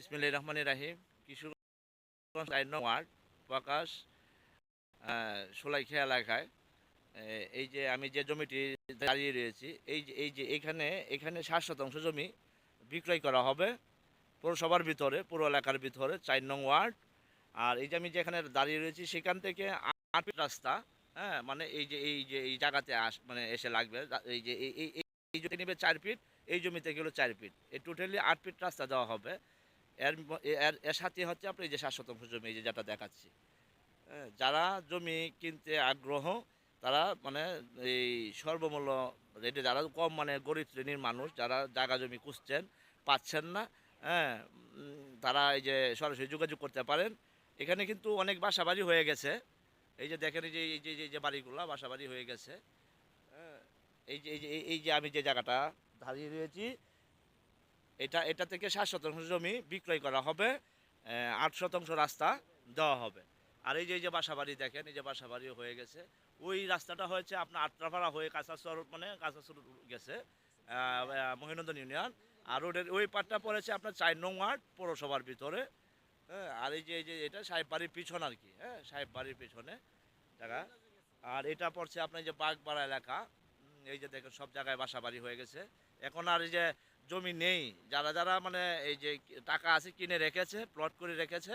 বিসমিল্লাহির রহমানির রাহিম। কিশোরগঞ্জ ৪ নং ওয়ার্ড প্রকাশ শোলাইখা এলাকায় এই যে আমি যে জমিটি দাঁড়িয়ে রয়েছি, এই যে এখানে ৬০ শতাংশ জমি বিক্রয় করা হবে পৌরসভার ভিতরে, পৌর এলাকার ভিতরে ৪ নং ওয়ার্ড। আর এই যে আমি যেখানে দাঁড়িয়ে রয়েছি সেখান থেকে ৮ ফিট রাস্তা, হ্যাঁ, মানে এই জায়গাতে মানে এসে লাগবে। এই যে এই জমি নেবে ৪ ফিট, এই জমিতে গেলো ৪ ফিট, এই টোটালি ৮ ফিট রাস্তা দেওয়া হবে। এর এর এর সাথে হচ্ছে আপনার এই যে ৬০ শতাংশ জমি, এই যে যেটা দেখাচ্ছি, হ্যাঁ, যারা জমি কিনতে আগ্রহ তারা মানে এই সর্বমূল্য রেটে, যারা কম মানে গরিব শ্রেণীর মানুষ যারা জায়গা জমি খুঁজছেন, পাচ্ছেন না, হ্যাঁ, তারা এই যে সরাসরি যোগাযোগ করতে পারেন। এখানে কিন্তু অনেক বাসা বাড়ি হয়ে গেছে। এই যে দেখেন এই যে বাড়িগুলো বাসা বাড়ি হয়ে গেছে, হ্যাঁ। এই যে আমি যে জায়গাটা দাঁড়িয়ে রয়েছি, এটা থেকে ৬০ শতাংশ জমি বিক্রয় করা হবে, ৮ শতাংশ রাস্তা দেওয়া হবে। আর এই যে বাসা বাড়ি দেখেন, এই যে বাসা বাড়িও হয়ে গেছে। ওই রাস্তাটা হয়েছে আপনার আত্রাপাড়া হয়ে কাঁচাচর, মানে কাঁচাচর গেছে মহিনন্দন ইউনিয়ন। আর রোডের ওই পাটটা পড়েছে আপনার ৪ নং ওয়ার্ড পৌরসভার ভিতরে, হ্যাঁ। আর এই যে এটা সাহেব বাড়ির পিছন আর কি, হ্যাঁ, সাহেব বাড়ির পিছনে জায়গা। আর এটা পড়ছে আপনার যে বাগপাড়া এলাকা। এই যে দেখেন সব জায়গায় বাসা বাড়ি হয়ে গেছে। এখন আর এই যে জমি নেই, যারা মানে এই যে টাকা আছে কিনে রেখেছে, প্লট করে রেখেছে,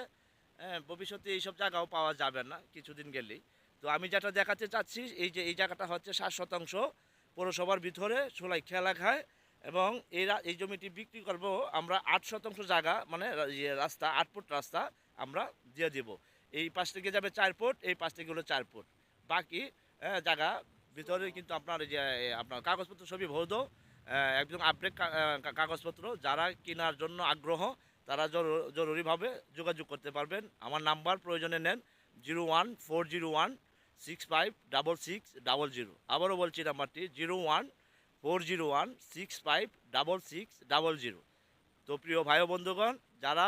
হ্যাঁ, ভবিষ্যতে এইসব জায়গাও পাওয়া যাবে না কিছুদিন গেলেই। তো আমি যেটা দেখাতে চাচ্ছি, এই যে এই জায়গাটা হচ্ছে ৬০ শতাংশ পৌরসভার ভিতরে শোলাইখা এলাকায়, এবং এই জমিটি বিক্রি করব আমরা ৮ শতাংশ জায়গা, মানে রাস্তা ৮ ফুট রাস্তা আমরা দিয়ে দিব। এই পাশ থেকে যাবে ৪ ফুট, এই পাশ থেকে হলো ৪ ফুট, বাকি জায়গা ভিতরে কিন্তু আপনার এই যে আপনার কাগজপত্র সবই বৈধ, একদম আপডেট কাগজপত্র। যারা কেনার জন্য আগ্রহ তারা জরুরিভাবে যোগাযোগ করতে পারবেন। আমার নাম্বার প্রয়োজনে নেন 01401656600। আবারও বলছি নাম্বারটি 01401656600। তো প্রিয় ভাই ও বন্ধুগণ, যারা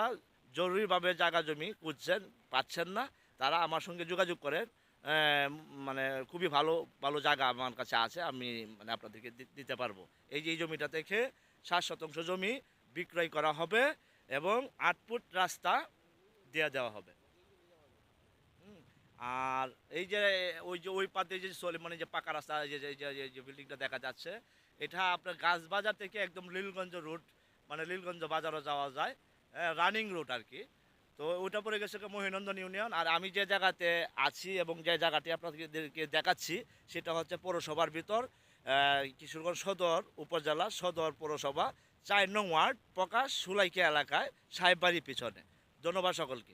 জরুরিভাবে জায়গা জমি খুঁজছেন, পাচ্ছেন না, তারা আমার সঙ্গে যোগাযোগ করেন। মানে খুবই ভালো ভালো জায়গা আমার কাছে আছে, আমি মানে আপনাদেরকে দিতে পারবো। এই জমিটা থেকে ৬০ শতাংশ জমি বিক্রয় করা হবে এবং ৮ ফুট রাস্তা দিয়ে দেওয়া হবে। আর এই যে ওই পাতে যে মানে যে পাকা রাস্তা, যে বিল্ডিংটা দেখা যাচ্ছে, এটা আপনার গাছবাজার থেকে একদম লীলগঞ্জ রুট, মানে লীলগঞ্জ বাজারও যাওয়া যায়, রানিং রুট আর কি। তো ওটা পড়ে গেছে মহিনন্দন ইউনিয়ন। আর আমি যে জায়গাতে আছি এবং যে জায়গাটি আপনাদেরকে দেখাচ্ছি সেটা হচ্ছে পৌরসভার ভিতর, কিশোরগঞ্জ সদর উপজেলা, সদর পৌরসভা, ৪ নং ওয়ার্ড প্রকাশ শোলাইখা এলাকায় সাহেব বাড়ির পিছনে। ধন্যবাদ সকলকে।